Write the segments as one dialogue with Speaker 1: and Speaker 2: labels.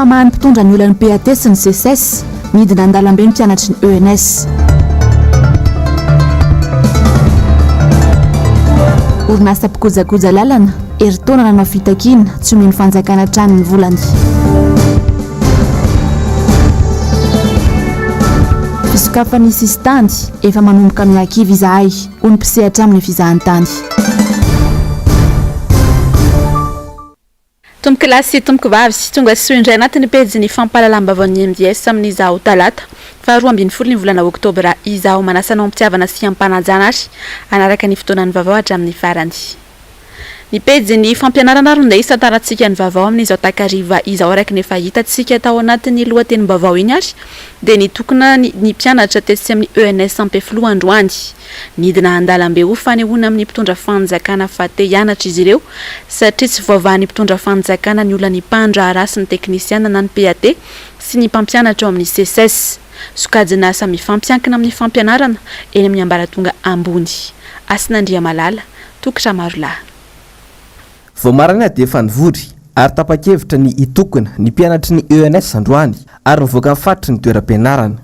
Speaker 1: famahan'ny mpitondra ny olan'ny PAT sy ny CSS midina an-dalambe ny mpianatry ny ENS. Orinasa mpikojakoja lalana eritaona nanao fitakiana tsy omeny fanjakana trano ny volany. Fisokafany sistandy efa manomboka miakivy izahay ho ny mpisehatra amin'ny fizahantany.
Speaker 2: Tomboky lahy sy tomboky vavy tonga sy indray anatin'ny pejy fampahalalam-baovao ny MBS amin'ny Vaovao Talata fa 12 ny volana Oktobra izaho manasanao mpitiavana sy ampanajana ary anaraka ny fotoanan'ny vaovao hatramin'ny farany. Ny pejy ny fampianarana ronday isan-tarantsika ny vaovao amin'izao takariva izaho araka nefa hitantsika tao anatin'ny lohatenim-baovao iny ary dia nitokana ny mpianatra tesy amin'ny ENS Ampefloa Androany nidina an-dalambe ho fanehoana amin'ny mpitondra fanjakana fa te hianatra izy ireo satria tsy voavahan'ny mpitondra fanjakana ny olona ny mpandraharaha sy ny teknisiana na ny PAT sy ny mpampianatra ao amin'ny CSS sokajina samy fampiankina amin'ny fampianarana eny amin'ny ambaratonga ambony. Asinandria malala tokatra marolahy.
Speaker 3: Voamarana dia efa nivory ary tapa-kevitra ny itokana ny mpianatry ny ENS Androany ary mivoaka ny fatry ny toeram-pianarana.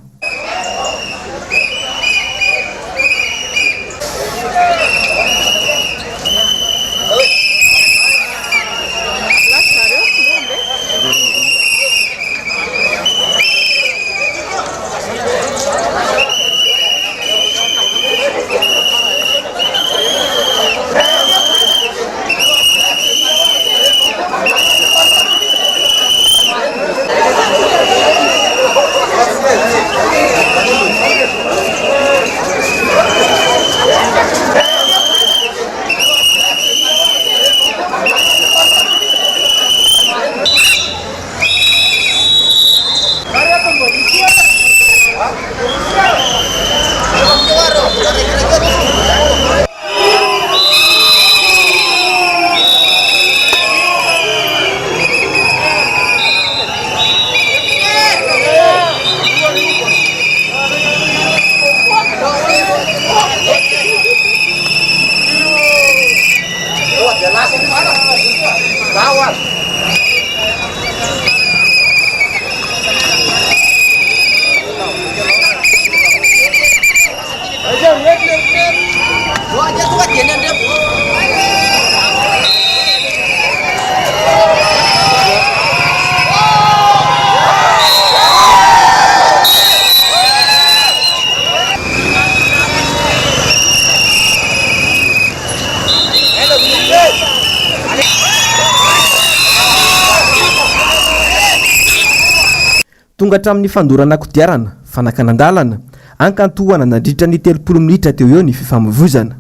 Speaker 3: Tonga hatramin'ny fandorana kodiarana fanakanandalana ankantohana nandritra ny 30 minitra teo eo ny fifamoivoizana.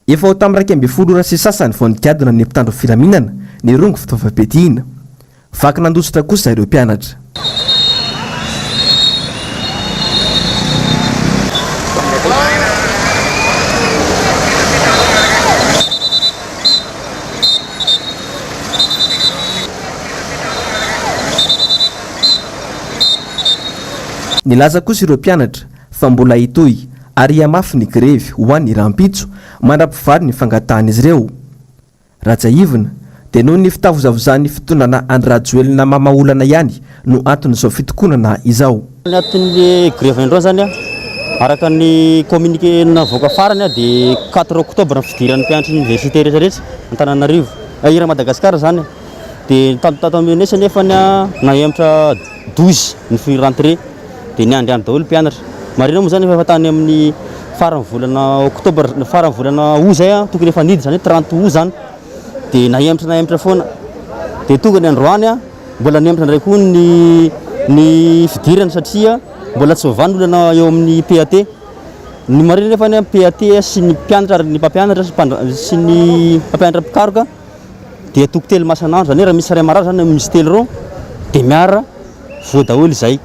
Speaker 3: Efa ho tamin'ny 12 sy sasany vao nikadona ny mpitandro filaminana ny rongo fitaovam-piadiana. Vaky nandositra kosa ireo mpianatra. Nilaza kosa ireo mpianatra fa mbola hitohy ary hamafy ny grevy ho an'ny rampitso mandrapivary ny fangatahana izy ireo. Rajaivina dia noho ny fitavozavozan'ny fitondrana Andrajoelina mamaolana ihany no anton'izao fitokonana izao.
Speaker 4: Anatin'ny grevy andro zany araka ny communiqué navoaka farany dia 4 Oktobra fidiran'ny mpianatra université rehetrarehetra Antananarivo ira Madagasikara zany dia tato amin'esa nefa naemtra 12 ny rentrée dia niandriany daholo mpianatra. Marina moa zany efa tany amin'ny farany volana Oktobra farany volana O zay tokony efa nidy zany 30 O zany dia naematra foana dia tonga ny androany mbola niematra ndray koa ny fidirana satria mbola tsy vavany olana eo amin'ny PAT ny marina nefa ny PAT sy ny mpianatra ary ny mpampianatra sy ny mpampianatra pikaroka dia toko telo masan'andro zany raha misy ray amarany zany misy telo reo dia miara voa daholo izay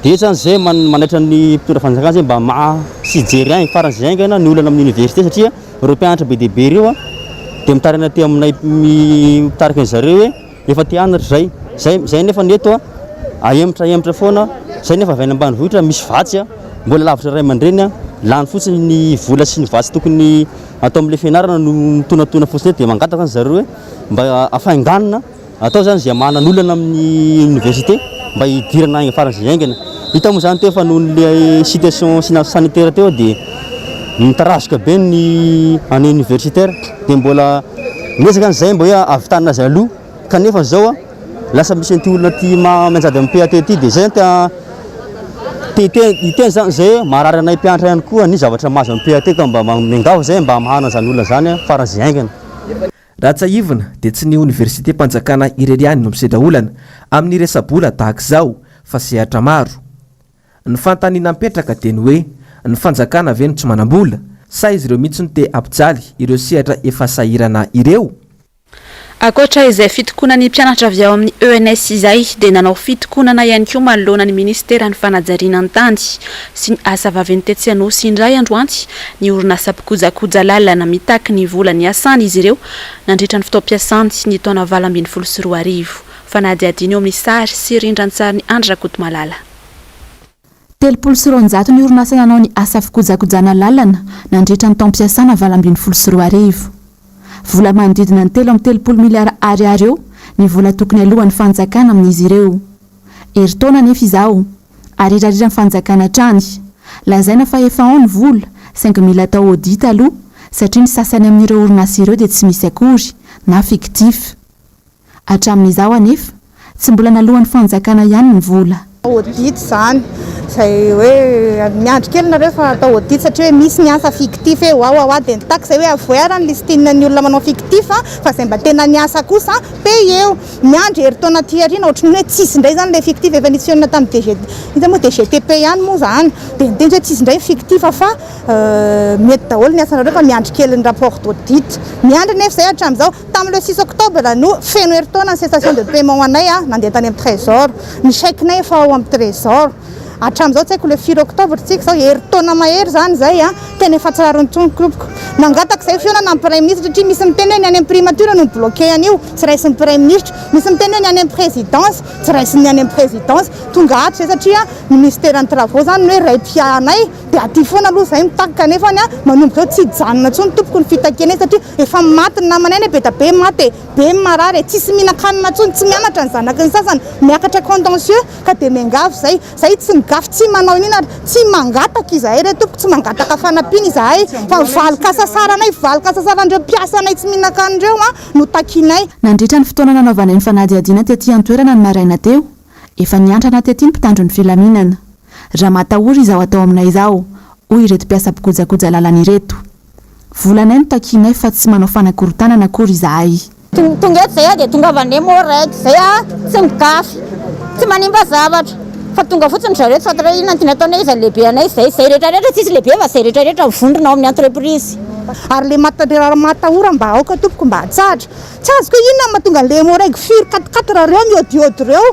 Speaker 4: dia zany zay manaitra ny mpitondra fanjakana zay mba sy jery agny farany zay aingana ny olana amin'ny université satria reo mpianatra be dia be reo dia mitarina ty aminay mitarika an'zareo hoe efa ty anatra zay nefa ny eto aematra foana zay nefa avy any ambanivohitra misy vatsy mbola lavitra ray aman-dreny lany fotsiny ny vola sy ny vatsy tokony atao amin'le fianarana no mitonatona fotsiny dia mangataka ny zareo hoe mba afainganina atao zany zay manan'olana amin'ny université mba hidirana agny farany zay aingana hita moa zany teo fa noho le situation sanitaire teo dia mitarasika be ny any universitaire dia mbola nesaka an'izay mba hoe avitanina azy aloha kanefa zao lasa misy an'ity olona ty manjady amin'ny PAT ty dia zay iteny zany zay marary anay mpianatra ihany koa ny zavatra mahazo amin'ny PAT ka mba mengao zay mba mahana zany olona zany farany zay aingana
Speaker 3: Ratsaivana dia tsy ny université mpanjakana irery ihany no misedra olana amin'ny resabola tahaka izao fa sehatra maro. Ny fantaniana mipetraka dia ny hoe ny fanjakana ve no tsy manam-bola sa izy ireo mihitsy no te ampijaly ireo sehatra efa sahirana ireo.
Speaker 2: Akoatra izay fitokonany mpianatra avy ao amin'ny ENS izay dia nanao fitokonana ihany koa manoloana ny ministera ny fanajariana ny tany sy ny asa vaven'ny Tetsy indray androany ny orinasa mpikojakoja lalana mitaky ny vola ny asany izy ireo nandritra ny fotoam-piasany ny taona 2024 fanadihadiny eo amin'ny sary sy rindran-tsary ny Andra Kotomalala.
Speaker 1: 300 ny orinasa nanao ny asa fikojakojana lalana nandritra ny taom-piasana 2024 vola manodidina ny 3.3 miliara ariary eo ny vola tokony alohan'ny fanjakana amin'izy ireo. Eritaona nefa izao arirarira ny fanjakana trany lazaina fa efa ao ny vola saingy mila atao audita aloha satria ny sasany amin'ireo orinasa ireo dia tsy misy akory na fiktif. Hatramin'izao anefa tsy mbola nalohan'ny fanjakana ihany ny vola.
Speaker 5: Audit zany zay hoe miandry kely nareo fa atao audit satria hoe misy ny asa fictif ao dia nitaka zay hoe avoara ny listinina ny olona manao fictif fa zay mba tena ny asa kosa pay eo miandry heritaona ty ariana ohatrany hoe tsisy indray zany le fictif efa nisy tamin'ny DGTP ihany moa zany dia niteny hoe tsisy indray fictif fa mety daholo ny asa nareo fa miandry kely ny rapport d'audit miandry nefa zay hatramin'izao tamin'le 6 octobre no feno heritaona ny cessation de paiement anay nandeha tany amin'ny trésor ny chèque-nay efa ao amin'ny trésor hatramin'izao tsy haiko le 4 octobre tsika zao heritaona mahery zany zay tena efa tsararony tsonokopoko nangataka zay fiona amin'ny premier ministre satria misy miteny hoe ny any amin'ny primature no bloqué an'io tsy raisin'ny premier ministre misy miteny hoe ny any amin'ny présidence tsy raisin'ny any amin'ny présidence tonga ato zay satria ny ministère ny travaux zany ny hoe ray-pianay dia aty foana aloha zay mitaka kanefa ny manomboka eo tsy hijanona tsony tompoko ny fitakianay satria efa maty ny namanay be da be maty be marary tsisy mihinan-kanina tsony tsy mianatra ny zanaka ny sasany miakatra contentieux ka dia mengavo zay tsy gafy tsy manao inina tsy mangataka izahay re tompoko tsy mangataka fanampiana izahay fa mivaly sasaranay mivaly sasaran'ireo mpiasanay tsy mihinan-kanindreo no takinay.
Speaker 1: Nandritra ny fotoana nanaovana ny fanadihadiana tetỳ an-toerana ny maraina teo efa niantrana tetỳ ny mpitandro ny filaminana raha matahory izao atao aminay izao hoy ireto mpiasa mpikojakoja lalana ireto volanay no takinay fa tsy manao fanakorontanana akory izahay.
Speaker 6: Tonga eto zay dia tonga avy any moraity zay tsy migafy tsy manimba zavatra fa tonga fotsiny zareo tsy fantatra inona tena ataonay izy lehibe anay zay rehetrarehetra tsisy lehibe fa zay rehetrarehetra mivondrona ao amin'ny entreprise
Speaker 5: ary le matahora mba aoka tompoko mba hatsatra tsy azoko inona mahatonga le moraigi firy 4 reo miodiody reo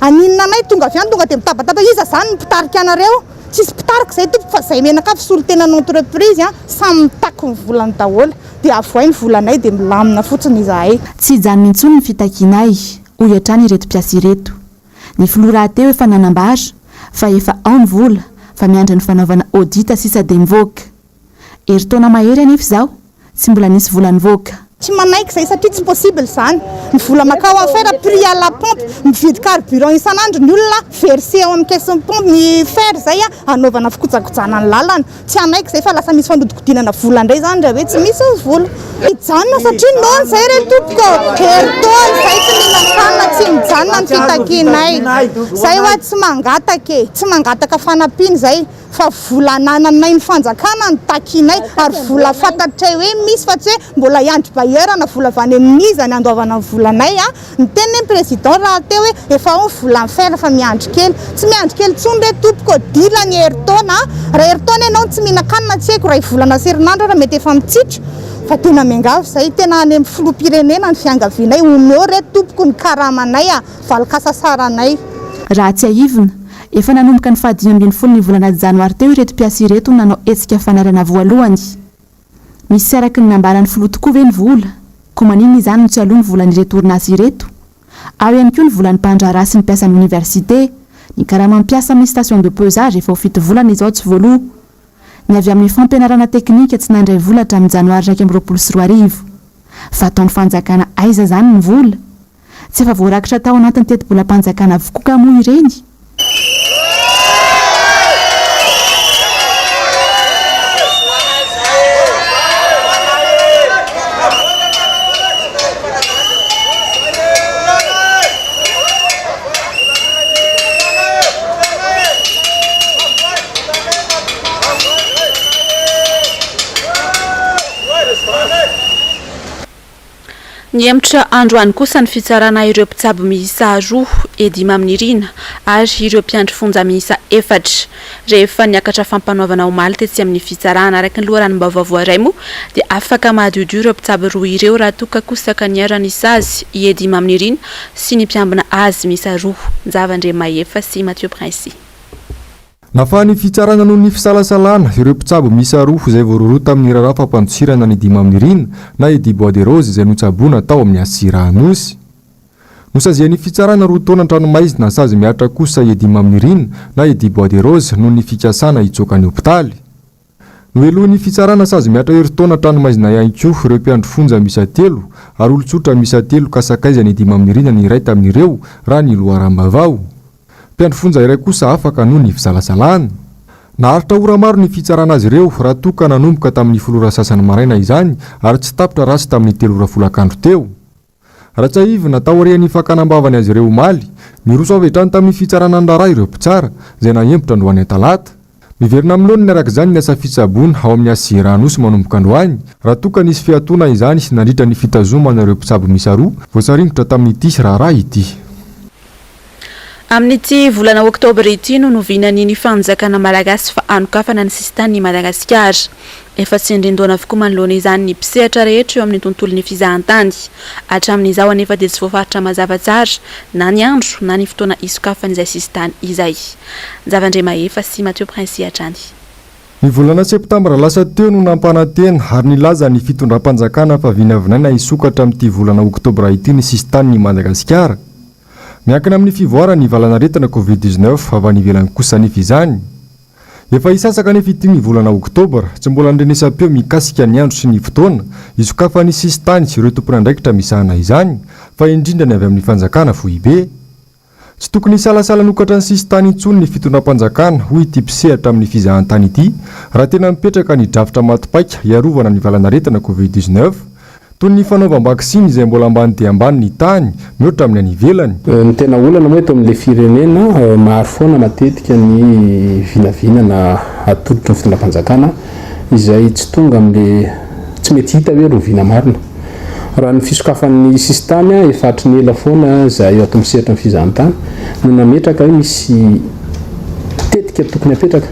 Speaker 5: aninona anay tonga avy any tonga dia mitabataba iza zany mipitarika anareo tsisy pitarika zay tompoko fa zay menaka fisolo tena ny entreprise samy mitaky ny volany daholo dia avoay ny volanay dia milamina fotsiny izahay.
Speaker 1: Tsy hijanona intsony ny fitakianay hoy hatrany ireto mpiasa ireto. Ny filoha teo efa nanambara fa efa ao ny vola fa miandry ny fanaovana audita sisa dia mivoaka. Eritaona mahery anefa izao tsy mbola nisy vola nivoaka.
Speaker 5: Tsy manaiky zay satria tsy possible zany ny vola makao affaire prix à la pompe mividy carburant isan'andro ny olona versé ao amin'ny caisse pompe ny fer zay anaovana fikojakojana ny lalana tsy anaiky zay fa lasa misy fanodikodinana vola indray zany raha hoe tsy misy vola hijanona satria non zay re tompoko heritaona zay tsy mihinan-kanina tsy mijanona tena ny fitakinay zay hoe tsy mangataka fanampiany zay fa volanananay ny fanjakana ny takinay ary vola fantatray hoe misy fa tsy hoe mbola iandry baherana vola vany amin'izany andovana ny volanay ny teny président raha teo hoe efa ho vola mifela fa miandry kely tsy miandry kely tsony re tompoko dilany heritaona raha heritaona ianao tsy mihinan-kanina tsy haiko raha volana serinandro raha mety efa mitsitra fa tena miangavy zay tena any amin'ny filoham-pirenena ny fiangavianay oneo re tompoko ny karamanay valokasa saranay
Speaker 1: raha tsy aivina efa nanomboka ny fahadimy ny volana janoary teo ireto mpiasa ireto nanao hetsika fanarana voalohany misy araky ny nambarany filoha tokoa ve ny vola ko manino izany no tsy aloha ny volan'ireto orinasa ireto ao ihany koa ny volan'ny mpandrarasy ny mpiasa amin'ny université ny karama mampiasa amin'ny station de pesage efa ho fito volana izao tsy voaloha ny avy amin'ny fampianarana teknika tsy nandray vola hatramin'ny janoary 2024 fa ataon'ny fanjakana aiza zany ny vola tsy efa voarakitra tao anatin'ny teti-bolam-panjakana avokoa ka moa ireny
Speaker 2: ny emitra androany kosa ny fitsarana ireo mpitsabo miisa roa edimy amin'ny rina ary ireo mpiandry fonja miisa efatra rehefa niakatra fampanoavana omaly tetsy amin'ny fitsarana araky ny loharanom-baovao iray moa dia afaka mahadiodio ireo mpitsabo roa ireo raha toka kosa ka niarana isazy edimy amin'ny rina sy ny mpiambina azy miisa roa Zavandre Maefa sy Mathieu Prince.
Speaker 7: Nafany fitsarana noho ny fisalasalana ireo mpitsabo miisa roa izay voaroroa tamin'ny raharaha fampandotsirana ny dimy amin'ny rina na edy bois de rose izay notsaboana tao amin'ny Asiranosy. Nosazian'ny fitsarana roa taona an-tranomaizina sazy miatra kosa edimy amin'ny rina na edy bois de rose noho ny fikasana hitsoaka ny hopitaly. Noelohan'ny fitsarana sazy miatra herintaona an-tranomaizina ihany koa ireo mpiandry fonja miisa telo ary olon-tsotra miisa telo kasakaizany edimy amin'ny rina ny iray tamin'ireo raha ny loharanom-bavao. Mpiandry fonja iray kosa afaka noho ny fisalasalana. Naharitra ora maro ny fitsarana azy ireo raha toka nanomboka tamin'ny folora sasany maraina izany ary tsy tapitra rasy tamin'ny 3 ora folakandro teo. Ratsaivo natao arian'ny fakanambavany azy ireo omaly, niroso avy hatrany tamin'ny fitsarana andraray ireo mpitsara izay naempotra androany talata. Miverina amin'lohany ny araka izany ny asa fitsaboana ao amin'ny Asiranosy manomboka androany raha toka nisy fiatoana izany sy nandritra ny fitazomana ireo mpitsabo miisa roa voasaringotra tamin'ity sy raharaha ity.
Speaker 2: Amin'ity volana Oktobra ity no novinany ny fanjakana malagasy fa anokafana ny sistany ny Madagasikara. Efa tsindrindoana avokoa manoloana izany ny mpisehatra rehetra eo amin'ny tontolon'ny fizahantany. Hatramin'izao anefa dia tsy voafaritra mazava tsara na ny andro na ny fotoana isokafan'izay sistany izay. Zavandre Maefa sy Mathieu Prince hatrany.
Speaker 7: Ny volana septambra lasa teo no nampanantena ary nilaza ny fitondram-panjakana fa vinavinaina isokatra amin'ity volana Oktobra ity ny sistany ny Madagasikara. Miankina amin'ny fivoarana ny valanaretana Covid-19 avy any ivelany kosa nefa izany. Efa isasaka nefa ity ny volana Oktobra tsy mbola andrenesam-peo mikasika ny andro sy ny fotoana isokafan'ny sistany sy ireo tompon'andraikitra misahana izany fa indrindra ny avy amin'ny fanjakana fohibe. Tsy tokony salasala nokatra ny sistany intsony ny fitondram-panjakana hoy ity mpisehatra amin'ny fizahantany ity raha tena mipetraka ny drafitra matipaika hiarovana ny valanaretana Covid-19 toy ny fanaovam-baksiny izay mbola ambany dia ambany ny tany mihoatra amin'ny any ivelany.
Speaker 8: Ny tena olana moa eto amin'ilay firenena maro foana matetika ny vinavinana atolotry ny fitondram-panjakana izay tsy tonga amin'ilay tsy mety hita hoe rovina marina. Raha ny fisokafan'ny sistany efa hatry ny ela foana izay eo ato misehatra ny fizahantany no nametraka hoe misy tetika tokony apetraka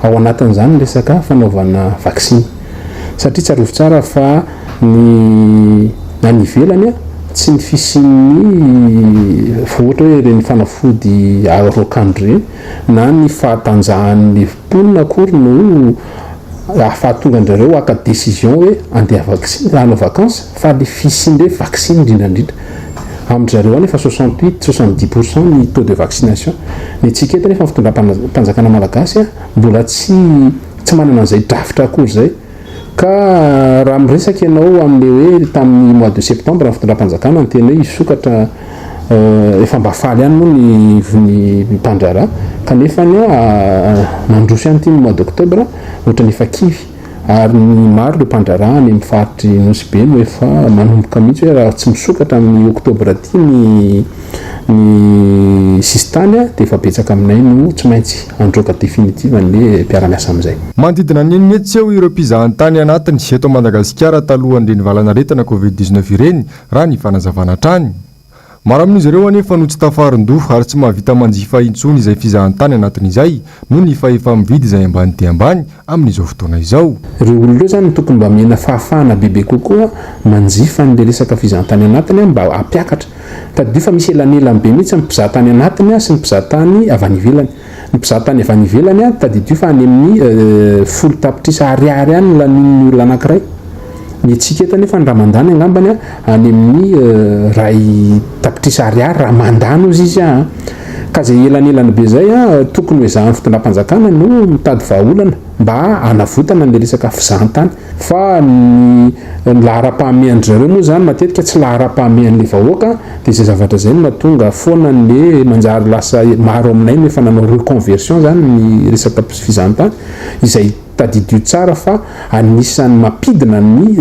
Speaker 8: ao anatin'izany resaka fanaovana vaksiny satria tsarovy tsara fa ny ivelany tsy ny fisian'ny ohatra hoe ireny fanafody arokandro ireny na ny fahatanjahan'ny mponina akory no ahafahatonga andrareo aka décision hoe andeha vaksiny hanao vakansa fa le fisian'ireo vaksiny indrindrandrindra amin'izareo any efa 68-70% ny taux de vaccination ny tsika eto nefa fitondram-panjakana malagasy mbola tsy manana an'izay drafitra akory zay. Ka raha miresaka ianao amin'ilay hoe tamin'ny mois de septembre ny fitondram-panjakana ny tena hoe isokatra efa mba faly ihany moa ny mpandraraha kanefa nandroso ihany ity ny mois d'octobre ohatran'ny efa kivy ary ny maro le mpandraraha ny mifaritry nosy be no efa manomboka mihitsy hoe raha tsy misokatra amin'ny oktobra ity ny ny sistany dia efa betsaka aminay no tsy maintsy androka definitive an'le mpiara-miasa amin'izay.
Speaker 7: Manodidina ny enimetsy eo ireo mpizahan-tany anatiny eto Madagasikara talohan'ireny valanaretana Covid-19 ireny raha ny fanazavana trany. Maro amin'izy ireo anefa no tsy tafarin-doha ary tsy mahavita manjifa intsony izay fizahan-tany anatin'izay noho ny efa mividy izay ambany dia ambany amin'izao fotoana izao.
Speaker 8: Ireo olona ireo zany tokony mba mena fahafahana bebe kokoa manjifa n'le resaka fizahan-tany anatiny mba hampiakatra. Taddio fa misy elanelany be mihitsy ny mpizahan-tany anatiny sy ny mpizahan-tany avy any ivelany. Ny mpizahan-tany avy any ivelany taddio fa any amin'ny folo tapitrisa ariary any lanin'ny olona anankiray. Ny tsika eto nefa ny raha mandany angambany any amin'ny ray tapitrisa ariary raha mandany ozy izy ka zay elanelany be zay tokony hoe zahan'ny fitondram-panjakana no mitady vahaolana mba anavotana ny resaka fizahan-tany fa ny lahara-pahamehandry zareo moa zany matetika tsy lahara-pahamehan'le vahoaka dia zay zavatra zay no mahatonga foana n'le manjary lasa maro aminay no efa nanao reconversion zany ny resaka fizahan-tany izay tadidio tsara fa anisan'ny mampidina ny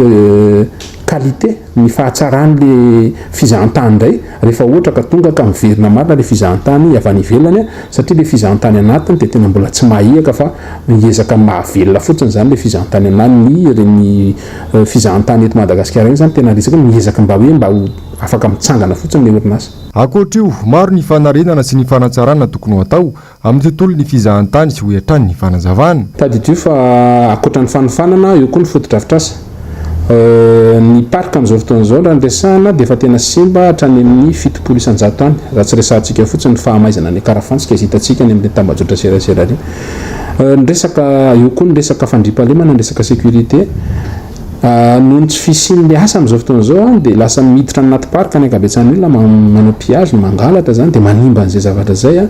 Speaker 8: qualité ny fahatsaran'le fizahan-tany indray rehefa ohatra ka tonga ka miverina marina le fizahan-tany avy any ivelany satria le fizahan-tany anatiny dia tena mbola tsy mahihaka fa miezaka mahavelona fotsiny zany le fizahan-tany anany reny fizahan-tany eto Madagasikara iny zany tena resaka miezaka mba hoe mba afaka mitsangana fotsiny le orinasa.
Speaker 7: Ankoatr'io maro ny fanarenana sy ny fanatsarana tokony atao amin'ny tontolo ny fizahan-tany sy ho hatrany ny fanazavana.
Speaker 8: Tadidio fa ankoatra ny fanofanana eo koa ny foto-drafitrasa. Ny parka amin'izao fotoana izao raha ndresahana dia efa tena simba hatrany amin'ny 700 isan-jato any raha tsy resahantsika fotsiny ny fahamaizana ny karafantsika izy hitantsika ny amin'ny tambajotra serasera reny. Resaka eo koa ny resaka fandriampahalemana ny resaka sécurité noho ny tsy fisian'le asa amin'izao fotoana izao dia lasa miditra anaty parka ny ankabetsan'ny olona manao piage mangalatra zany dia manimba an'izay zavatra zay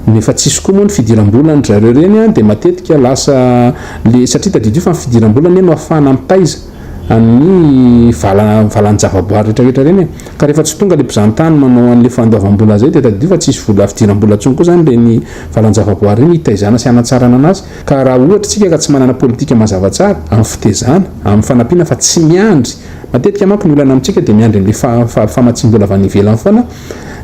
Speaker 8: nefa tsisy koa moa ny fidiram-bola ny zareo reny dia matetika lasa le satria tadidio fa ny fidiram-bola no ahafahana mitaiza amin'ny valany zavaboary rehetrarehetra reny ka rehefa tsy tonga le mpizahan-tany manao an'le fandoavam-bola zay dia tadidio fa tsisy vola fidiram-bola tsony koa zany reny valany zavaboary reny hitaizana sy hanatsarana anazy ka raha ohatra tsika ka tsy manana politika mazava tsara amin'ny fitezana amin'ny fanampiana fa tsy miandry matetika manko ny olana amintsika dia miandry an'le famatsim-bola avy any ivelany foana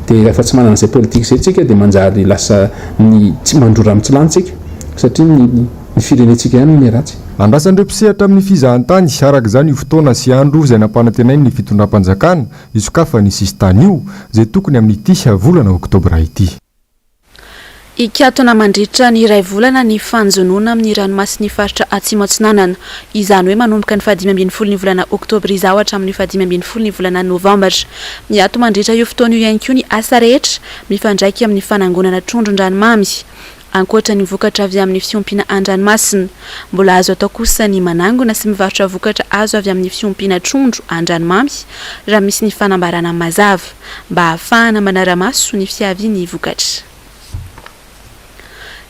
Speaker 8: dia rehefa tsy manana izay politika izay tsika dia manjary lasa ny tsy mandrora amin'ny tsy lantsika satria ny firenentsika ihany ny ratsy.
Speaker 7: Andrasan'ireo mpisehatra amin'ny fizahan-tany araka izany io fotoana sy andro izay nampanantenainy ny fitondram-panjakana isokafa ny sisy tany io izay tokony amin'ity volana Oktobra ity.
Speaker 2: Ikatona mandritra ny iray volana ny fanjonona amin'ny ranomasin'ny faritra Atsimo Atsinanana izany hoe manomboka ny 15 ny volana Oktobra izao hatramin'ny 15 ny volana Novambra. Miato mandritra io fotoana io ihany koa ny asa rehetra mifandraiky amin'ny fanangonana trondron-dranomamy. Ankoatra ny vokatra avy amin'ny fiompiana an-dranomasina, mbola azo atao kosa ny manangona sy mivarotra vokatra azo avy amin'ny fiompiana trondro an-dranomamy raha misy ny fanambarana mazava mba ahafahana manara-maso ny fiaviany vokatra.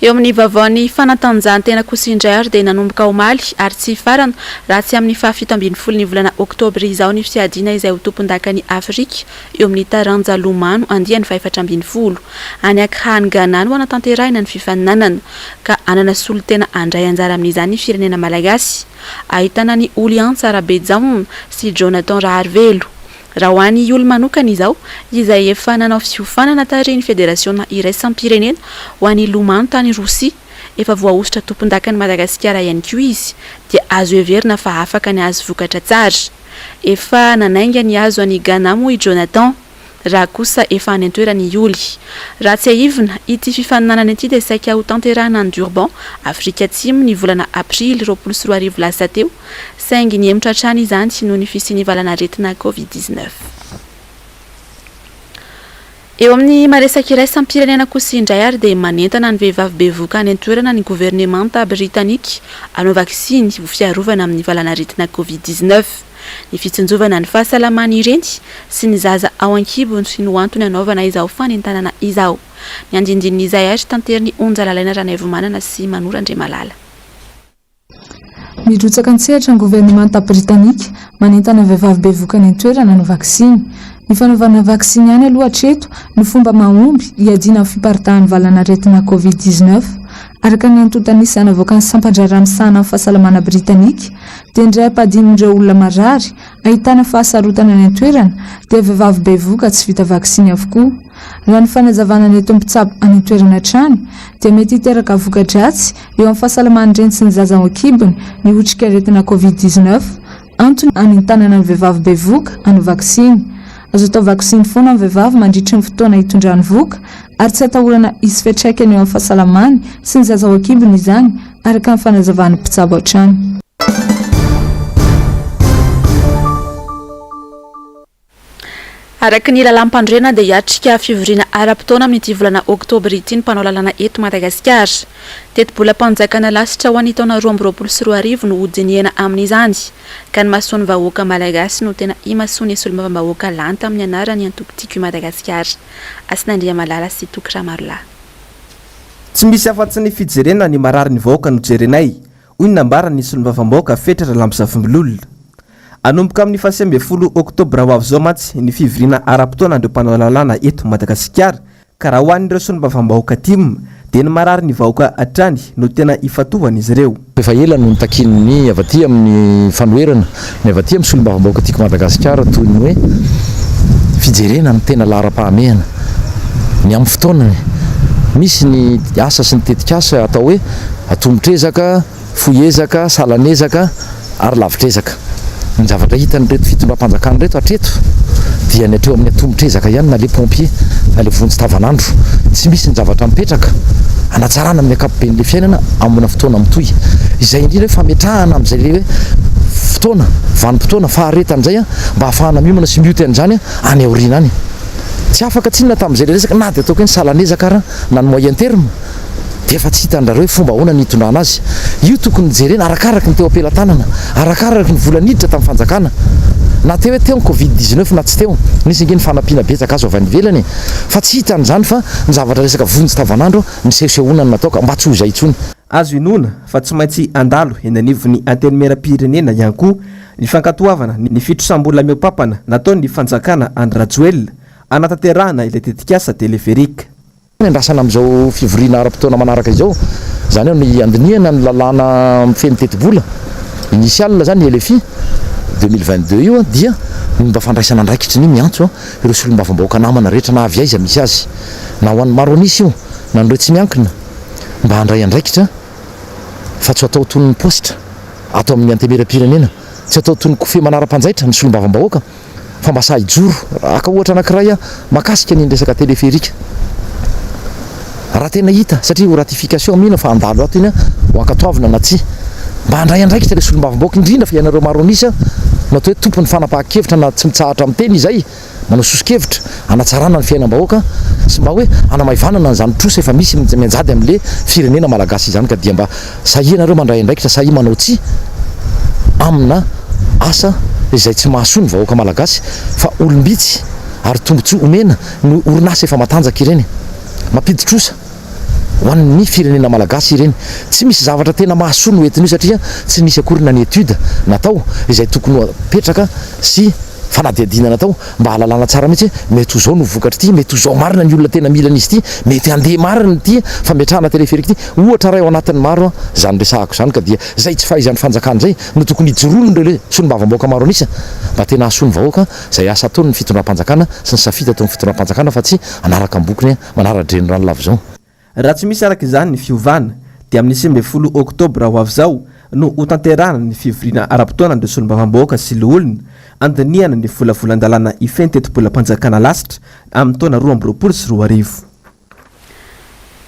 Speaker 2: Eo amin'ny vaovaon'ny fanatanjahantena kosa indray ary dia nanomboka omaly ary tsy farana raha tsy amin'ny 17 ny volana Oktobra izao ny fiadiana izay ho tompon-dakan'ny Afrika eo amin'ny taranja lomano andiany 14 any Accra Ghana no anatanterahina ny fifaninanana ka anana solotena andray anjara amin'izany ny firenena malagasy ahitana ny Alliance Arabe Jamono sy Jonathan Raharvelo. Raha ho an'ny olo manokana izao izay efa nanao fiofanana tarehin'ny federasiona iraisam-pirenena ho an'ny Lomano tany Rosia efa voaositra tompon-dakan'ny Madagasikara ihany koa izy dia azo heverina fa afaka ny azo vokatra tsara. Efa nanainga ny azo an'i Ghana moa i Jonathan raha kosa efa any an-toerany Ioly. Raha tsy ahivina ity fifaninanana ity dia saika ho tanterahana ny Durban Afrika Atsimo ny volana Aprily 24 lasa teo saingy ny emotra hatrany izany noho ny fisian'ny valanaretina Covid-19. Eo amin'ny maresaka iraisam-pirenena kosa indray ary dia manentana ny vehivavy bevoka any an-toerana ny gouvernemanta Britanika hanao vaksiny ho fiarovana amin'ny valanaretina Covid-19. Ny fitsinjovana ny fahasalamany ireny sy ny zaza ao an-kibo sy ny antony anaovana izao fanentanana izao. Ny andindin'izay ary tanteriny onja lalaina Ranaivomanana sy Manora Andriamalala.
Speaker 9: Mirotsaka an-tsehatra ny gouvernemanta Britanika manentana vehivavy bevoka any an-toerana ny vaksiny. Ny fanaovana vaksiny ihany aloha hatreto ny fomba mahomby hiadiana amin'ny fiparitahan'ny valanaretina Covid-19. araka ny antotanisy anavoaka ny sampandraramisana amin'ny fahasalamana britanika dia indray ampadinin'ireo olona marary ahitana fahasarotana ny antoerana dia vehivavy bevoka tsy vita vaksiny avokoa. Raha ny fanazavana ny eto mpitsabo any antoerana trany dia mety hiteraka voka-dratsy eo amin'ny fahasalaman'ireny sy ny zaza ao an-kibony ny otrikaretina covid-19 antony any tanana ny vehivavy bevoka ano vaksiny. Azo atao vaksiny foana amin'ny vehivavy mandritra ny fotoana hitondrany voka ary tsy atahorana hisy fiantraikany eo amin'ny fahasalamany sy ny zaza ao an-kibony izany araka ny fanazavana mpitsabo hatrany.
Speaker 2: Araka ny lalam-pandrena dia hiatrika fivoriana ara-potoana amin'ity volana Oktobra ity ny mpanao lalana eto Madagasikara. Teto-bola-panjakana lasitra ho an'ny taona 2024 no hodiniana amin'izany ka ny masoany vahoaka malagasy no tena imasoany solombavam-bahoaka lanta amin'ny anarany antokotiko Madagasikara. Asinandria malala sy tokra marolahy.
Speaker 3: Tsy misy afa-tsy ny fijerena ny marary ny vahoaka no jerenay hoy ny nambara ny solombavam-bahoaka fetra lamosavimbololona. Anomboka amin'ny 10 Oktobra ho avy zao matsy ny fivoriana ara-potoana andreo mpanao lalàna eto Madagasikara ka raha ho an'ireo solombavam-bahoaka timo dia ny marary ny vahoaka hatrany no tena ifatohany izy ireo.
Speaker 10: Efa ela no nitakin'ny avy aty amin'ny fanoherana ny avy aty amin'ny solombavam-bahoaka tiako Madagasikara toy ny hoe fijerena ny tena lara-pahamehana ny amin'ny fotoanany. Misy ny asa sy ny tetikasa atao hoe atombotrezaka, foiezaka, salanezaka ary lavitrezaka. Ny zavatra hitan'ireto fitondram-panjakana reto hatreto dia ny atreo amin'ny atombotrezaka ihany na le pompier na le vonjy tavanandro. Tsy misy ny zavatra mipetraka anatsarana amin'ny akapoben'le fiainana amina fotoana mitoy izay indrindra hoe fametrahana amin'izay le hoe fotoana vanim-potoana faharetan'izay mba ahafahana miomana sy mioty an'izany any aoriana any. Tsy afaka tsinona tamin'izay le resaka na dia ataoko hoe ny salanezaka ara na ny moyen terme dia efa tsy hitan'rareo hoe fomba ahoana ny hitondrana azy. Io tokony jerena arakaraka ny teo am-pelantanana, arakaraka ny volaniditra tamin'ny fanjakana. Na teo hoe teo ny covid-19 na tsy teo, nisy nge ny fanampiana betsaka azo avy any ivelany fa tsy hitan'izany fa ny zavatra resaka vonjy tavanandro ny sehosehoana ny nataoka mba tsy ho izay intsony.
Speaker 3: Azo inona fa tsy maintsy andalo eny anivon'ny antenimera-pirenena ihany koa ny fankatoavana ny fitrosambola miopapana nataony fanjakana Andry Rajoelina anatanterahana ilay tetikasa teleferika.
Speaker 10: Andrasana amin'izao fivoriana ara-potoana manaraka izao zany hoe ny andiniana ny lalàna mifeny teti-bola initial zany LFI 2022 io dia mba fandraisana andraikitra ny miantso ireo solombavam-bahoaka namana rehetra na avy aiza misy azy na ho an'ny maro anisy io na nireo tsy miankina mba handray andraikitra fa tsy atao toy ny postra atao amin'ny antemera-pirenena tsy atao toy ny kofe manara-panjaitra ny solombavam-bahoaka fa mba sahijoro aka ohatra anankiray makasika ny resaka teleferika raha tena hita satria ho ratification mihina fa andalo ato iny ho ankatoavina na tsy mba handray andraikitra le solombavam-bahoaka indrindra fa ianareo maro anisy natao hoe tompony fanapahan-kevitra na tsy mitsahatra amin'ny teny izay manao sosi-kevitra anatsarana ny fiainam-bahoaka sy mba hoe anamaivanana n'izany trosa efa misy mianjady amin'le firenena malagasy izany ka dia mba sahi anareo mandray andraikitra sahi manao tsy amina asa izay tsy mahasoa ny vahoaka malagasy fa olombitsy ary tombotsoa omena no orinasa efa matanjaka ireny mampidi-trosa ho an'ny firenena malagasy ireny. Tsy misy zavatra tena mahasoa no entin'io satria tsy misy akory na ny etude natao izay tokony petraka sy fanadihadihana natao mba halalana tsara mihitsy mety ho zao no vokatra ity, mety ho zao marina ny olona tena mila an'izy ity, mety handeha marina ity fametrahana teleferika ity ohatra ray ao anatin'ny maro zany resahako zany ka dia zay tsy fahaizan'ny fanjakana zay no tokony hijorono ireo solombavam-bahoaka maro anisa mba tena hasoa ny vahoaka zay asa ataony ny fitondram-panjakana sy ny safita atao ny fitondram-panjakana fa tsy anaraka ny bokiny manara-dreny rano lava zao.
Speaker 3: Raha tsy misy araka izany ny fiovana dia amin'ny 10 Oktobra ho avy zao no ho tanterahana ny fivoriana ara-potoana andreo solombavam-bahoaka sy le olona andiniana ny volavolan-dalàna ifeny teto-bola-panjakana lasitra amin'ny taona 2024.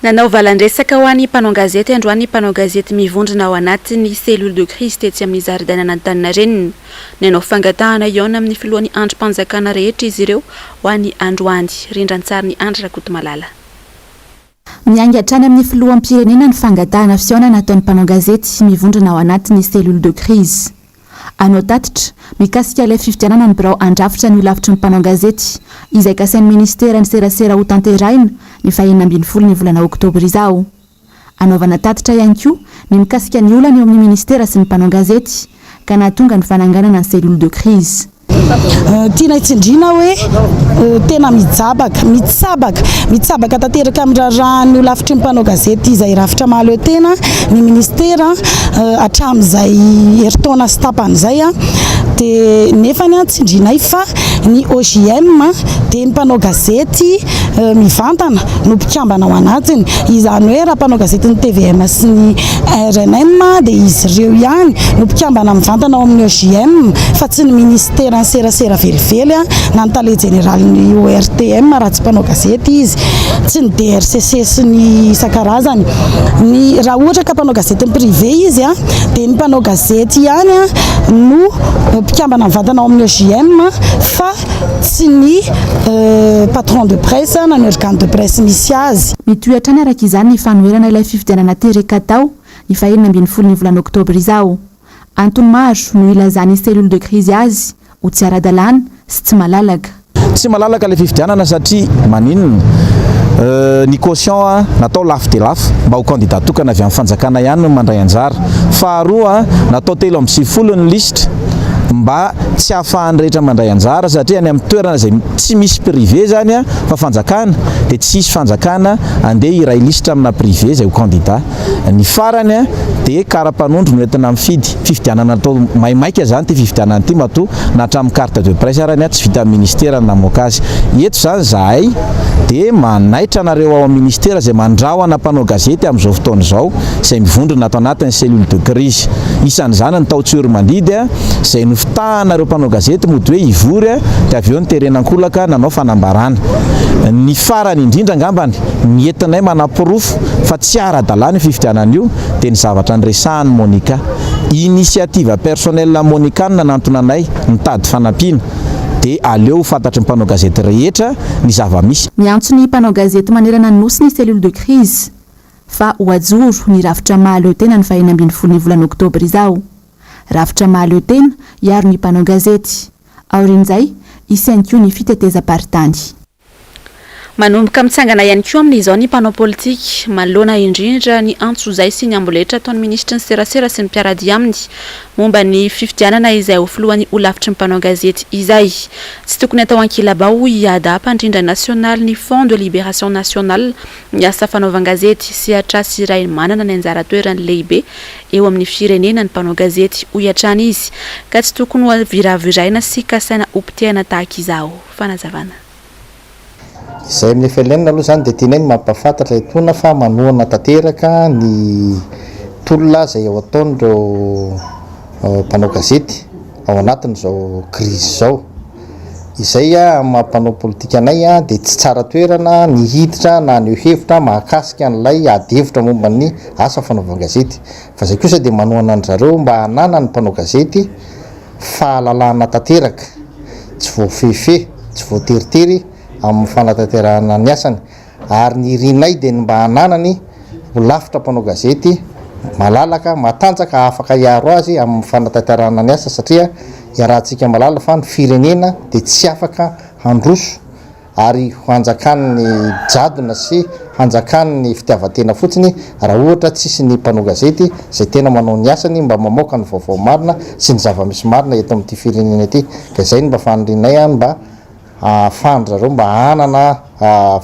Speaker 2: Nanao valan-dresaka ho an'ny mpanao gazety androany mpanao gazety mivondrona ao anatin'ny cellule de crise tetsy amin'ny zaridaina Antaninarenina. Nanao fangatahana iona amin'ny filohan'ny androm-panjakana rehetra izy ireo ho an'ny androany rindran-tsary ny Andry Rakotomalala.
Speaker 1: Mianga hatrany amin'ny filoham-pirenena ny fangatahana fiona nataon'ny mpanao gazety mivondrona ao anatin'ny cellule de crise. Anao tatitra mikasika ilay fifidianana ny birao andrafitra ny olavitry ny mpanao gazety izay kasain'ny ministera ny serasera ho tanterahina ny 20 ny volana Oktobra izao. Anaovana tatitra ihany koa ny mikasika ny olana eo amin'ny ministera sy ny mpanao gazety ka nahatonga ny fananganana ny cellule de crise.
Speaker 11: tiana itsindrina hoe tena mitsabaka tanteraka amin'ny raharahan'ny olafitry ny mpanao gazety izay rafitra mahaleo tena ny ministera hatramin'izay heritaona sy tapany izay a dia nefa ny tsindrinay fa ny OGM dia ny mpanao gazety mivantana no mpikambana ao anatiny izany hoe raha mpanao gazety ny TVM sy ny RNM dia izy ireo ihany no mpikambana mivantana ao amin'ny OGM fa tsy ny ministera ny serasera velively na ny tale generalin'ny ORTM raha tsy mpanao gazety izy tsy ny DRCC sy ny isan-karazany ny raha ohatra ka mpanao gazety ny privé izy dia ny mpanao gazety ihany no mpikambana mivantana ao amin'ny OGM fa tsy ny patron de presse na ny organe de presse misy azy.
Speaker 1: Mitoetra ny araka izany ny fanoherana ilay fifidianana teraka tao ny 20 ny volana Oktobra izao. Antony maro no ilazany cellule de crise azy ho tsy ara-dalàna sy tsy malalaka.
Speaker 10: Tsy malalaka ilay fifidianana satria maninona ny caution natao lafo dia lafo mba ho candidat tokana avy amin'ny fanjakana ihany no mandray anjara. Faharoa natao 3 ny liste mba tsy hahafahan'ny rehetra mandray anjara satria any amin'ny toerana izay tsy misy privé zany fa fanjakana dia tsisy fanjakana andeha iray lisitra amina privé izay ho candidat. Ny farany dia kara-panondro no entina mifidy fifidianana atao maimaika zany ty fifidianana ty matoa na hatramin'ny carte de presse arany tsy vita amin'ny ministera namoaka azy. Eto zany zahay dia manaitra anareo ao amin'ny ministera izay mandrahona mpanao gazety amin'izao fotoana izao izay mivondrona ato anatin'ny cellule de crise. Isan'izany ny tao-tsory mandidy izay nofitahanareo mpanao gazety mody hoe ivory dia avy eo ny terenankolaka nanao fanambarana. Ny farany indrindra angambany ny entinay manapirofo fa tsy ara-dalàna io fifidianana io dia ny zavatra nyresahany Monica. Initiative personnelle Monica nanantona anay nitady fanampiana dia aleo fantatry ny mpanao gazety rehetra ny zava-misy.
Speaker 1: Miantso ny mpanao gazety manerana ny nosy ny cellule de crise fa ho ajoro ny rafitra mahaleo tena ny 20 ny volana Oktobra izao. Rafitra mahaleo tena iaro ny mpanao gazety. Aorin'izay isainy koa ny fitetezam-paritany.
Speaker 2: Manomboka mitsangana ihany koa amin'izao ny mpanao politika manoloana indrindra ny antso-zay sy ny amboletra ataon'ny ministra ny serasera sy ny mpiaradia aminy momba ny fifidianana izay ho filohan'ny olafitry ny mpanao gazety izay. Tsy tokony atao ankilabao hiada mpandrindra national ny Fond de Libération Nationale miasa fanaovan-gazety sy atrasy iray manana ny anjara toerany lehibe eo amin'ny firenena ny mpanao gazety ho iatrana izy ka tsy tokony ho viraviraina sy kasaina ompitiana tahaka izao. Fanazavana.
Speaker 12: Izay amin'ny FLN aloha zany dia tianay mampafantatra itona fa manohana tanteraka ny tolona izay ao ataon'ireo mpanao gazety ao anatin'izao crise izao. Izay mampanao politika anay dia tsy tsara toerana ny hiditra na ny hevitra mahakasika an'ilay adihevitra momba ny asa fanaovan-gazety. Fa izay kosa dia manohana an zareo mba hanana ny mpanao gazety fahalalahana tanteraka, tsy voafefe, tsy voateritery amin'ny fanatanterahana ny asany. Ary ny irinay dia mba hananany olafitra mpanao gazety malalaka, matanjaka, afaka hiaro azy amin'ny fanatanterahana ny asa satria iarahantsika malala fa ny firenena dia tsy afaka handroso ary hanjakan'ny jadona sy hanjakan'ny fitiavan-tena fotsiny raha ohatra tsisy ny mpanao gazety izay tena manao ny asany mba mamoaka ny vaovao marina sy ny zava-misy marina eto amin'ity firenena ity. Ka izay mba fanrinay mba ahafahan'zareo mba hanana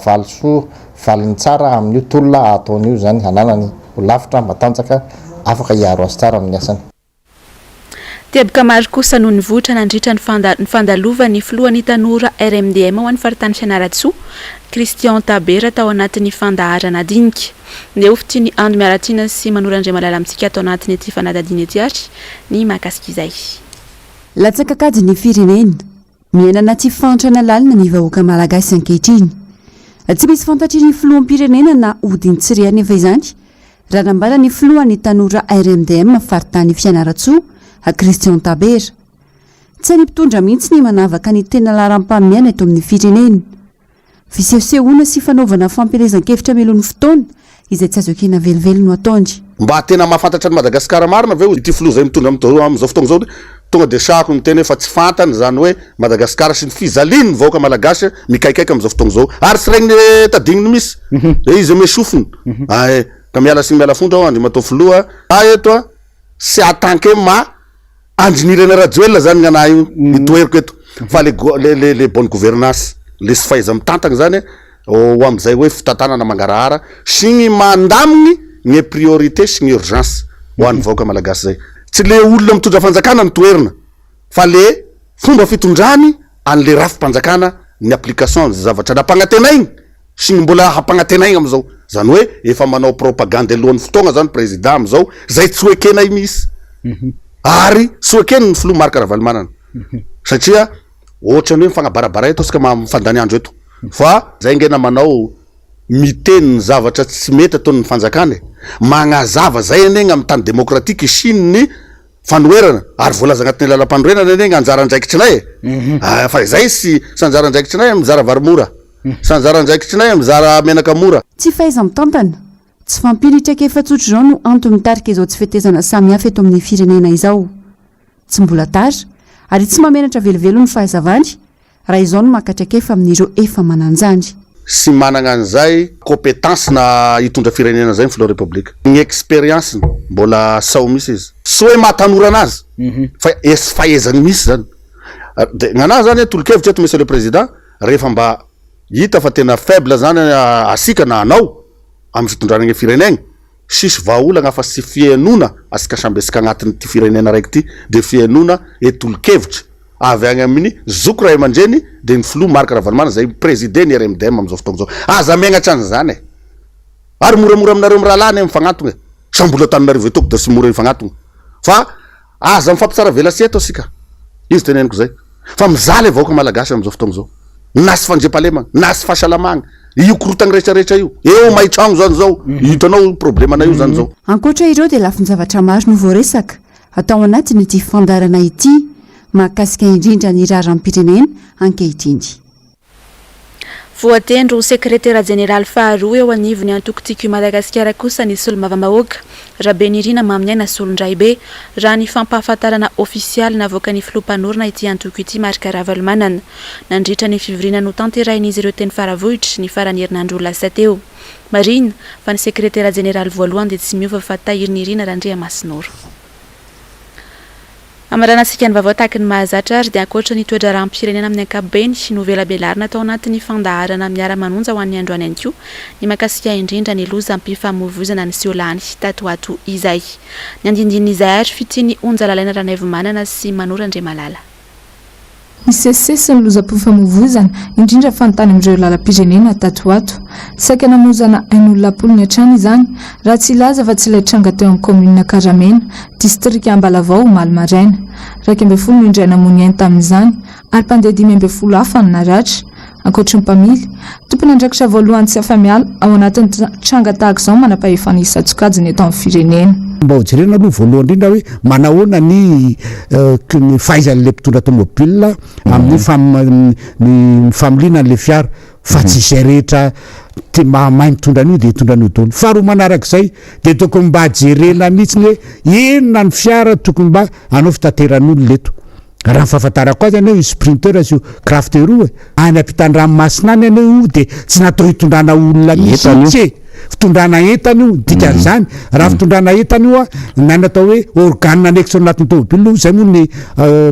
Speaker 12: valisoa valiny tsara amin'io tolona ataon'io zany hananany olafitra matanjaka afaka hiaro azy tsara amin'ny asany.
Speaker 2: Teboka maro kosa noho ny votra nandritra ny fandalovany filohan'ny tanora RMDM ho an'ny faritany Fianaratsoa Christian Tabera tao anatin'ny fandaharana dinika. Neofity ny ando miaratina sy manorandray malala amintsika atao anatin'ny ity fanadadiana ity ary ny mahakasika izay.
Speaker 13: Latsakakady ny firenena miaina anaty fantrana lalina ny vahoaka malagasy ankehitriny. Tsy misy fantatry ny filoham-pirenena na odiny tsiriany efa izany raha nambara ny filohan'ny tanora RMDM faritany Fianaratsoa Christian Tabera. Tsy ny mpitondra mihitsy ny manavaka ny tena laharam-pahamiana eto amin'ny firenena. Fisehosehoana sy fanaovana fampielezan-kevitra melon'ny fotoana izay tsy azo ekena velively no ataony.
Speaker 14: Mba tena mahafantatra ny Madagasikara marina ve ity filoha zay mitondra amin'izao fotoana izao tonga dia sahako ny teny fa tsy fantany zany hoe Madagasikara sy ny fizaliany ny vahoaka malagasy mikaikaiky amin'izao fotoana izao ary tsy regniny tadigniny misy izy ame sofiny ka miala sy miala fondra ao andry matao filoha eto sy atanke ma andrinirana rajoela zany gn'anahy io mitoeriko eto fa le bonne gouvernance le sy faiza mitantagna zany ho am'izay hoe fitantanana mangarahara sy gny mandamigny gny priorité sy gny urgence ho an'ny vahoaka malagasy zay tsy le olona mitondra fanjakana ny toerana fa le fomba fitondrany an'le rafi-panjakana ny application zavatra napagnatenaigny sy gny mbola hampagnatenaigny am'izao zany hoe efa manao propagande alohan'ny fotoagna zany président am'izao zay tsy hoekenay misy ary sy hoekeny ny filoha Marc Ravalomanana satria ohatrany hoe mifagnabarabara eto sika mifandany andro eto fa zay ngena manao miteny ny zavatra tsy mety ataon'ny fanjakana magnazava zay anegna amin'ny tany démocratique isin'ny fanoerana ary voalaza agnatin'ny lalam-panorenana anegna anjara andraikitry nay fa zay sy sanjara andraikitry nay mizara varimora sanjara andraikitry nay mizara menaka mora
Speaker 13: tsy faiza mitantana tsy fampilitra efa-tsotro zao no antony mitarika izao tsy fetezana samihafa eto amin'ny firenena izao tsy mbola tara ary tsy mamenatra velivelo ny fahazavany raha izao no makatraka amin'ireo efa mananjany
Speaker 14: sy managna an'izay compétence na hitondra firenena zay ny filoha république ny expérience mbola sao misy izy sy hoe mahatanora anazy fa esy fahaizany misy zany de gn'anazy zany tolo-kevitra eto monsieur le président rehefa mba hita fa tena faible zany asika na anao amin'ny fitondrana gny firenena sisy vahaolagna fa sy fienona asika samby asika agnatin'ny ty firenena raiky ty de fienona tolo-kevitra avy agny amin'ny zoko ray aman-dreny de ny filoha Marc Ravalomanana zay président ny RMDM am'izao fotoagna zao aza megnatra an'izany ary moramora aminareo miralany mifagnatogna sambola taninareo etoko de sy mora mifagnatogna fa aza mifampitsara velasi eto asika izy teneniko zay fa mizaly vahoaka malagasy am'izao fotoagna zao na sy fandriampahalemagna na sy fahasalamagna io korotagny rehetrarehetra io eo maitragno zany zao hitanao problema io zany zao
Speaker 13: ankoatra ireo dia lafiny zavatra maro no voaresaka atao anatiny ity fandarana ity mahakasika indrindra ny raram-pirenena ankehitriny
Speaker 2: voatendro sekretera général faharoa eo anivony antoko-tiky Madagasikara kosa ny solo-mavamahoaka Rabenirina Mamniaina Solondraibe raha ny fampahafantarana ofisialy navoaka ny filoha-mpanorona ity antoko ity Marc Ravalomanana nandritra ny fivoriana no tanterahin'izy ireo teny faravohitra ny farany herinandro lasa teo marina fa ny sekretera général voalohany dia tsy miova fa Tahirnirina Randriamasinoro amaranasika ny vaovao tahaky ny mahazatra ary dia ankoatra ny toedra rahampirenena amin'ny ankapobeny sy novelabelarina atao anatin'ny fandaharana miara-manonja ho an'ny androany ihany koa ny makasika indrindra ny loza ampifamovoizana ny siolany tatoato izay ny andindin'izay ary fitiany onjalalaina ranaivomanana sy Manorandriamalala
Speaker 9: misesisesy ny lozam-pifamovoizana indrindra fanontany amin'ireo lalam-pirenena tatoato saika namozana ain'olona polony hatrany izany raha tsy laza fa tsy ilay tranga teo amin'ny commune Karamena distrika Ambalavao Malomaraina 12 indray namony ainy tamin'izany ary mpandeha 15 hafa ny naratra ankoatra ny mpamily tompony andraikitra voalohany tsy afa-miala ao anatin'ny tranga tahaka izao manam-pahefana isa-tsokajiny eto amin'ny firenena
Speaker 15: mba hojerena aloha voalohany indrindra hoe manahoana ny fahaizan'le mpitondra tomobile amin'ny familiana n'le fiara fa tsy izay rehetra mahay mitondra an'io dia hitondra an'io daholo faharoa manarak'izay dia tokony mba jerena mihitsy hoe inona ny fiara tokony mba anao fitateran'olona eto raha fahafantarako azy anao io sprinter azy io crafter io any ampitan-dranomasina any anao io dia tsy natao hitondrana olona mihitsy fitondrana entana io dikan'izany raha fitondrana entana io na natao hoe organe anekitra anatin'ny tomobile zay moa ny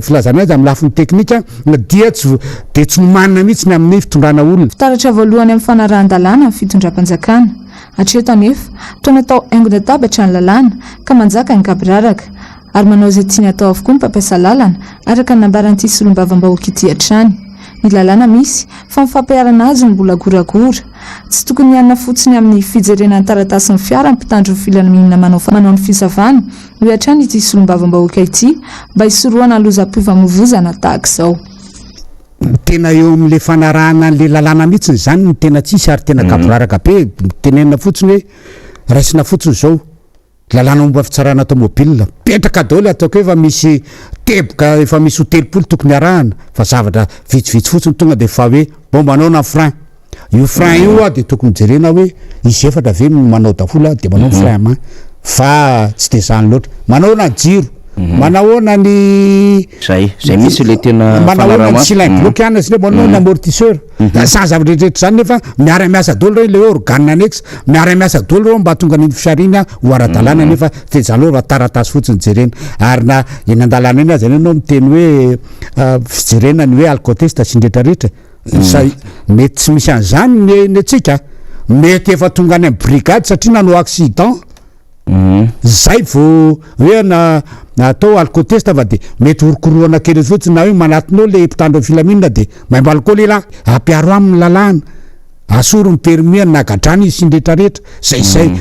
Speaker 15: filazana azy amin'ny lafiny teknika dia tsy nomanina mihitsy ny amin'ny fitondrana olona
Speaker 9: fitaratra voalohany amin'ny fanarahan-dalàna amin'ny fitondram-panjakana hatreto anefa toa natao haingona tabatra ny lalàna ka manjaka ny kabiraraka ary manao izay tiany atao avokoa ny mpampiasa lalana araka ny nambaran'ity solom-bavambahoaka ity hatrany ny lalàna misy fa mifampiarana azy ny mbola goragora tsy tokony hianana fotsiny amin'ny fijerena ny taratasy ny fiara ny mpitandro ny filaminana manao ny fisavana ho hatrany ity solom-bavambahoaka ity mba hisorohana lozam-pifamovoizana tahaka izao
Speaker 15: tena eo amin'le fanarahana an'le lalàna mihitsy zany ny tena tsisy ary tena kaboraraka be tenenina fotsiny hoe raisina fotsiny zao lalàna momba fitsarana tomobile petraka daholo ataoko efa misy teboka efa misy hotelopolo tokony arahana fa zavatra vitsivitsy fotsiny tonga dia fa hoe manao na frein io frein io dia tokony jerena hoe izy efatra ve manao daholo dia manao frein fa tsy dia zany loatra manao na jiro manahoana ny
Speaker 16: zay misy le tena
Speaker 15: manahoana ny cylindre bloquant sy le manao ny amortisseur sa zavatra rehetra zany nefa miara-miasa dolo reo le organe annexe miara-miasa dolo reo mba tonga ny fisarina ho ara-dalàna nefa tezalo raha taratasy fotsiny jerena ary na eny an-dalàna eny azy anao miteny hoe fijerena ny hoe alcoteste sindretra rehetra mety tsy misy an'izany ny atsika mety efa tonga any amin'ny brigade satria nanao accident zay vo hoe natao alcoteste fa de mety horokoroana kely fotsiny na hoe manatinao le mpitandro filaminana de maimbo alcool ela ampiaro amin'ny lalàna asoro ny permis nagadrany izy sindretra rehetra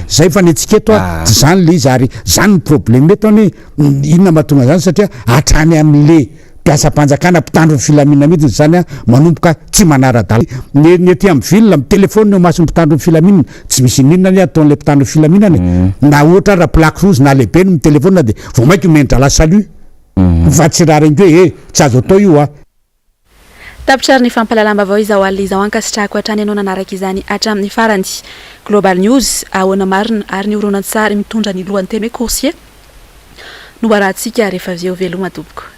Speaker 15: zay fa ny atsika eto tsy zany le izy ary zany ny problème eto any inona mahatonga zany satria hatrany amin'le mpiasa-panjakana mpitandro ny filaminana mihitsy zany manomboka tsy manara-dala ny aty amin'ny ville amin'ny telefony no maso mpitandro ny filaminana tsy misy ninona ny ataon'le mpitandro ny filaminana na ohatra raha plaque rouge na lehibe no telefona de vao mainky mendra la salut fa tsy raha rengy hoe tsy azo atao io a
Speaker 2: tapitsary ny fampalalam-bavao izao alina izao ankasitrahako hatrany ianao nanaraka izany hatramin'ny farany global news ahoana marina ary ny horonan-tsary mitondra ny lohan'ny teme coursier no arahantsika rehefa avy eo veloma tompoko